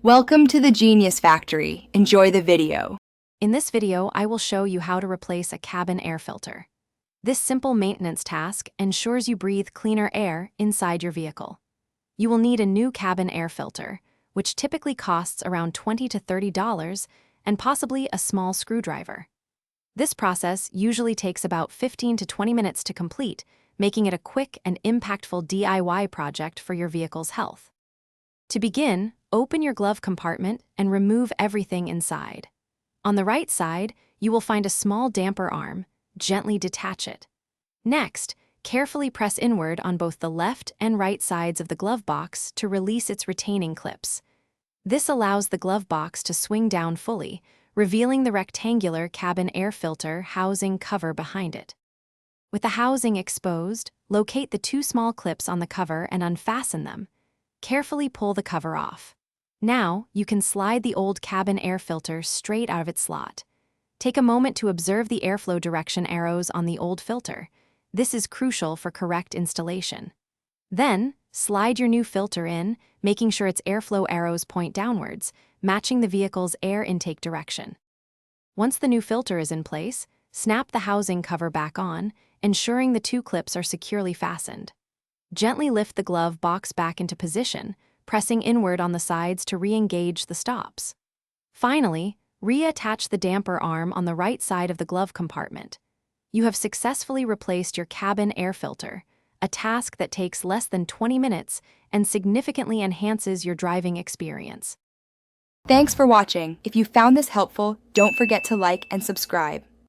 Welcome to the Genius Factory. Enjoy the video. In this video, I will show you how to replace a cabin air filter. This simple maintenance task ensures you breathe cleaner air inside your vehicle. You will need a new cabin air filter, which typically costs around $20 to $30, and possibly a small screwdriver. This process usually takes about 15 to 20 minutes to complete, making it a quick and impactful DIY project for your vehicle's health. To begin, open your glove compartment and remove everything inside. On the right side, you will find a small damper arm. Gently detach it. Next, carefully press inward on both the left and right sides of the glove box to release its retaining clips. This allows the glove box to swing down fully, revealing the rectangular cabin air filter housing cover behind it. With the housing exposed, locate the two small clips on the cover and unfasten them. Carefully pull the cover off. Now, you can slide the old cabin air filter straight out of its slot. Take a moment to observe the airflow direction arrows on the old filter. This is crucial for correct installation. Then, slide your new filter in, making sure its airflow arrows point downwards, matching the vehicle's air intake direction. Once the new filter is in place, snap the housing cover back on, ensuring the two clips are securely fastened. Gently lift the glove box back into position, pressing inward on the sides to re-engage the stops. Finally, reattach the damper arm on the right side of the glove compartment. You have successfully replaced your cabin air filter, a task that takes less than 20 minutes and significantly enhances your driving experience. Thanks for watching. If you found this helpful, don't forget to like and subscribe.